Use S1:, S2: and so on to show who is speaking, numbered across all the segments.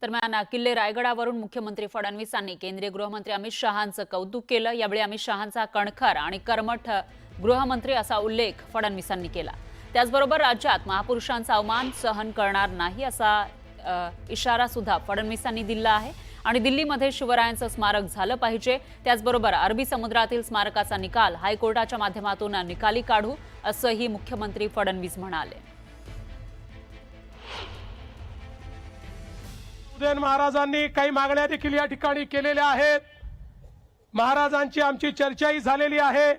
S1: दरम्यान किल्ले रायगडावरून मुख्यमंत्री फडणवीसांनी केंद्रीय गृहमंत्री अमित शहांचं कौतुक केलं। यावेळी अमित शहांचा कणखर आणि कर्मठ गृहमंत्री असा उल्लेख फडणवीसांनी केला। त्याचबरोबर राज्यात महापुरुषांचा अवमान सहन करणार नाही असा इशारा सुद्धा फडणवीसांनी दिला आहे आणि दिल्लीमध्ये शिवरायांचं स्मारक झालं पाहिजे। त्याचबरोबर अरबी समुद्रातील स्मारकाचा निकाल हायकोर्टाच्या माध्यमातून निकाली काढू असंही मुख्यमंत्री फडणवीस म्हणाले।
S2: उदयन महाराजांनी काही मागण्या देखील या ठिकाणी केलेल्या आहेत। महाराजांची आमची चर्चाही झालेली आहे।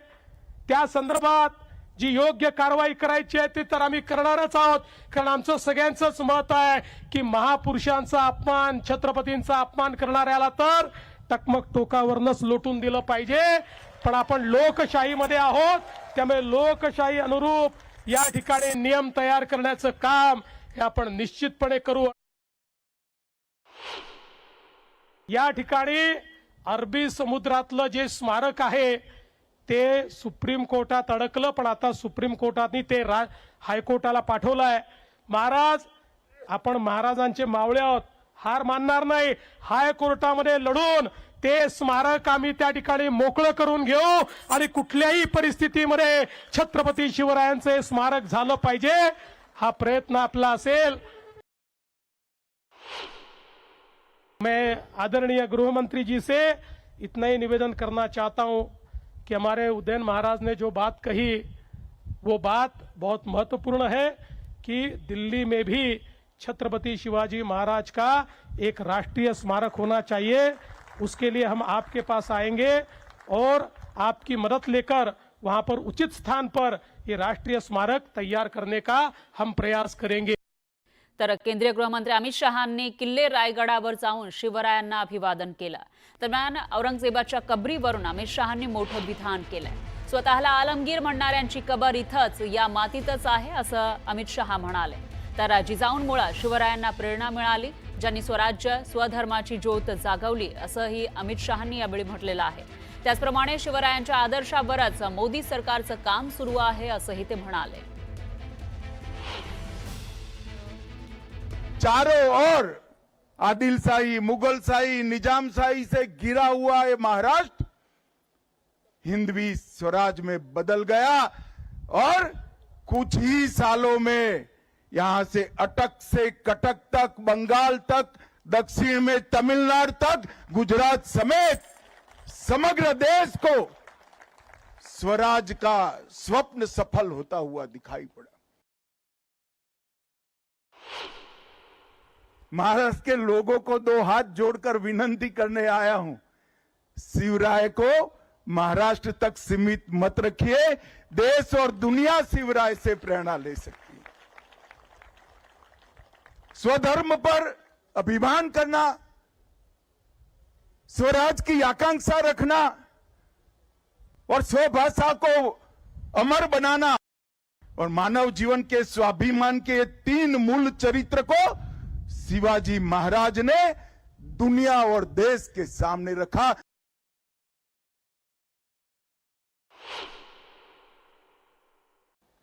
S2: त्या संदर्भात जी योग्य कारवाई करायची आहे ती तर आम्ही करणारच आहोत, कारण आमचं सगळ्यांचंच मत आहे की महापुरुषांचा अपमान, छत्रपतींचा अपमान करणाऱ्याला तर टकमक टोकावरनच लोटून दिलं पाहिजे। पण आपण लोकशाहीमध्ये आहोत, त्यामुळे लोकशाही अनुरूप या ठिकाणी नियम तयार करण्याचं काम हे आपण निश्चितपणे करू। या ठिकाणी अरबी समुद्रातलं जे स्मारक आहे ते सुप्रीम कोर्टात अडकलं, पण आता सुप्रीम कोर्टाने ते हायकोर्टाला पाठवलंय। महाराज, आपण महाराजांचे मावळे आहोत, हार मानणार नाही। हायकोर्टामध्ये लढून ते स्मारक आम्ही त्या ठिकाणी मोकळं करून घेऊ आणि कुठल्याही परिस्थितीमध्ये छत्रपती शिवरायांचे स्मारक झालं पाहिजे, हा प्रयत्न आपला असेल। मैं आदरणीय गृहमंत्री जी से इतना ही निवेदन करना चाहता हूं कि हमारे उदयन महाराज ने जो बात कही वो बात बहुत महत्वपूर्ण है कि दिल्ली में भी छत्रपति शिवाजी महाराज का एक राष्ट्रीय स्मारक होना चाहिए। उसके लिए हम आपके पास आएंगे और आपकी मदद लेकर वहां पर उचित स्थान पर ये राष्ट्रीय स्मारक तैयार करने का हम प्रयास करेंगे।
S1: तर केंद्रीय गृहमंत्री अमित शहांनी किल्ले रायगडावर जाऊन शिवरायांना अभिवादन केलं। दरम्यान औरंगजेबाच्या कबरीवरून अमित शहांनी मोठं विधान केलंय। स्वतःला आलमगीर म्हणणाऱ्यांची कबर इथंच या मातीतच आहे असं अमित शहा म्हणाले। तर जिजाऊंमुळे शिवरायांना प्रेरणा मिळाली, ज्यांनी स्वराज्य स्वधर्माची ज्योत जागवली असंही अमित शहांनी यावेळी म्हटलेलं आहे। त्याचप्रमाणे शिवरायांच्या आदर्शावरच मोदी सरकारचं काम सुरू आहे असंही ते म्हणाले।
S3: चारों ओर आदिलशाही, मुगलशाही, निजामशाही से घिरा हुआ ये महाराष्ट्र हिंदवी स्वराज में बदल गया और कुछ ही सालों में यहां से अटक से कटक तक, बंगाल तक, दक्षिण में तमिलनाडु तक, गुजरात समेत समग्र देश को स्वराज का स्वप्न सफल होता हुआ दिखाई पड़ा। महाराष्ट्र के लोगों को दो हाथ जोड़कर विनती करने आया हूं, शिवराय को महाराष्ट्र तक सीमित मत रखिए। देश और दुनिया शिवराय से प्रेरणा ले सकती है। स्वधर्म पर अभिमान करना, स्वराज की आकांक्षा रखना और स्वभाषा को अमर बनाना और मानव जीवन के स्वाभिमान के तीन मूल चरित्र को शिवाजी महाराज ने दुनिया और देश के सामने रखा।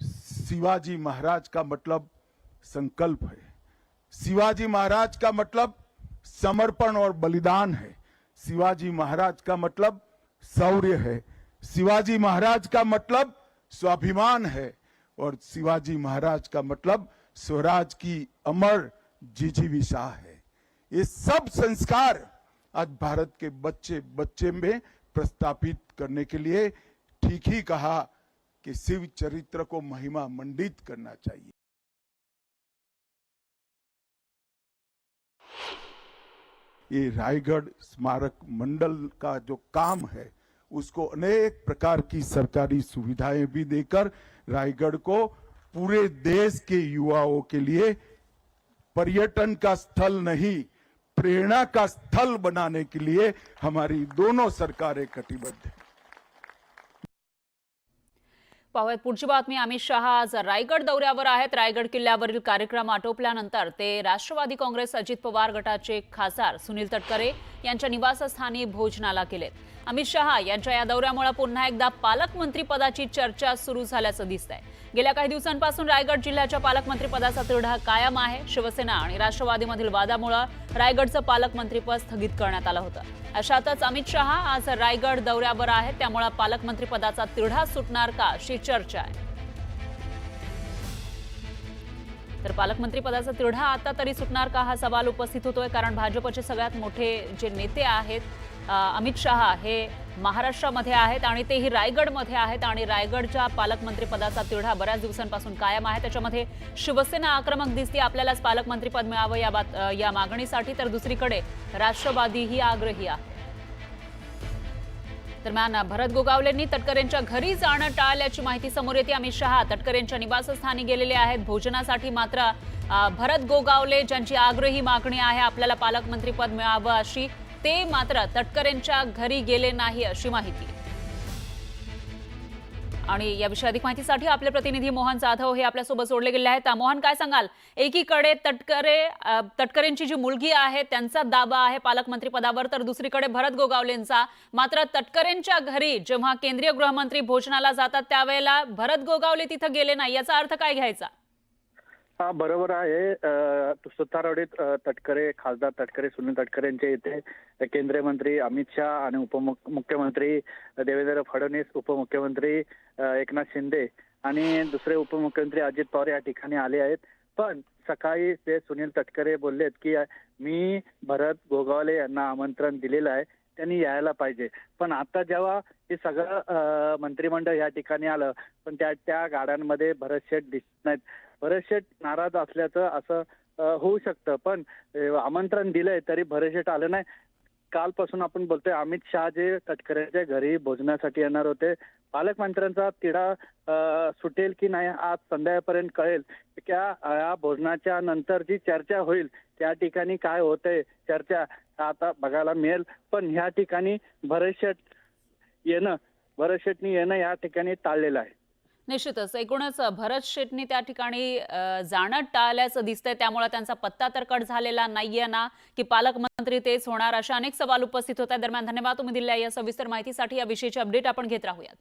S3: शिवाजी महाराज का मतलब संकल्प है, शिवाजी महाराज का मतलब समर्पण और बलिदान है, शिवाजी महाराज का मतलब शौर्य है, शिवाजी महाराज का मतलब स्वाभिमान है और शिवाजी महाराज का मतलब स्वराज की अमर जिजीविषा है। ये सब संस्कार आज भारत के बच्चे बच्चे में प्रस्थापित करने के लिए ठीक ही कहा कि शिव चरित्र को महिमा मंडित करना चाहिए। ये रायगढ़ स्मारक मंडल का जो काम है उसको अनेक प्रकार की सरकारी सुविधाएं भी देकर रायगढ़ को पूरे देश के युवाओं के लिए पर्यटन का स्थल नहीं, प्रेरणा का स्थल बनाने के लिए हमारी दोनों सरकारें कटिबद्ध हैं।
S1: पाहूयात पुढची बातमी। अमित शहा आज रायगड दौऱ्यावर आहेत। रायगड किल्ल्यावरील कार्यक्रम आटोपल्यानंतर ते राष्ट्रवादी काँग्रेस अजित पवार गटाचे खासदार सुनील तटकरे यांच्या निवासस्थानी भोजनाला गेलेत। अमित शहा यांच्या या दौऱ्यामुळे पुन्हा एकदा पालकमंत्री पदाची चर्चा सुरू झाल्याचं दिसतंय। गेल्या काही दिवसांपासून रायगड जिल्ह्याच्या पालकमंत्रीपदाचा तिढा कायम आहे. शिवसेना आणि राष्ट्रवादीमधील वादामुळे रायगडचं पालकमंत्रीपद स्थगित करण्यात आलं होतं. अशातच अमित शहा आज रायगड दौऱ्यावर आहेत, त्यामुळे पालकमंत्रीपदाचा तिढा सुटणार का अशी चर्चा आहे. तर पालकमंत्रीपदाचा तिढा आता तरी सुटणार का हा सवाल उपस्थित होतोय, कारण भाजपचे सगळ्यात मोठे जे नेते आहेत अमित शहा हे महाराष्ट्रामध्ये आहेत आणि तेही रायगडमध्ये आहेत आणि रायगडच्या पालकमंत्रीपदाचा तिढा बऱ्याच दिवसांपासून कायम आहे. त्याच्यामध्ये शिवसेना आक्रमक दिसते, आपल्यालाच पालकमंत्रीपद मिळावं या मागणीसाठी, तर दुसरीकडे राष्ट्रवादीही आग्रही आहे. दरम्यान भरत गोगावलेंनी तटकरेंच्या घरी जाणं टाळल्याची माहिती समोर येते. अमित शहा तटकरेंच्या निवासस्थानी गेलेले आहेत भोजनासाठी, मात्र भरत गोगावले ज्यांची आग्रही मागणी आहे आपल्याला पालकमंत्रीपद मिळावं अशी, ते मात्र तटकरेंच्या घरी गेले नाही अशी माहिती. आणि याविषयी अधिक माहितीसाठी आपले प्रतिनिधी मोहन जाधव हे आपल्यासोबत जोडले गेले आहेत. मोहन, काय सांगाल? एकीकडे तटकरेंची जी मुलगी आहे त्यांचा दावा आहे पालकमंत्रीपदावर, तर दुसरीकडे भरत गोगावलेंचा. मात्र तटकरेंच्या घरी जेव्हा केंद्रीय गृहमंत्री भोजनाला जातात त्यावेळेला भरत गोगावले तिथं गेले नाही, याचा अर्थ काय घ्यायचा?
S4: हा, बरोबर आहे. सुतारवाडीत तटकरे, खासदार तटकरे, सुनील तटकरे यांच्या इथे केंद्रीय मंत्री अमित शहा आणि उपमुख्यमंत्री देवेंद्र फडणवीस, उपमुख्यमंत्री एकनाथ शिंदे आणि दुसरे उपमुख्यमंत्री अजित पवार या ठिकाणी आले आहेत. पण सकाळी ते सुनील तटकरे बोललेत की मी भरत गोगावले यांना आमंत्रण दिलेलं आहे, त्यांनी यायला पाहिजे. पण आता जेव्हा हे सगळं मंत्रिमंडळ या ठिकाणी आलं, पण त्या गाड्यांमध्ये भरत शेठ दिसत नाहीत. भरत शेठ नाराज असल्याचं असं होऊ शकतं, पण आमंत्रण दिलंय तरी भरत शेठ आलं नाही. कालपासून आपण बोलतोय अमित शहा जे तटकरेंच्या घरी भोजनासाठी येणार होते. पालकमंत्र्यांचा तिढा सुटेल की नाही आज संध्याकाळपर्यंत कळेल. या भोजनाच्या नंतर जी चर्चा होईल त्या ठिकाणी काय होतंय चर्चा आता बघायला मिळेल. पण ह्या ठिकाणी भरत शेठनी येणं या ठिकाणी टाळलेलं आहे.
S1: निश्चितच एकूणच भरत शेठनी त्या ठिकाणी जाणं टाळल्याचं दिसतंय, त्यामुळे त्यांचा पत्ता तर कट झालेला नाहीये ना, की पालकमंत्री तेच होणार, अशा अनेक सवाल उपस्थित होत आहेत. दरम्यान धन्यवाद तुम्ही दिलेल्या या सविस्तर माहितीसाठी. या विषयीची अपडेट आपण घेत राहूयात.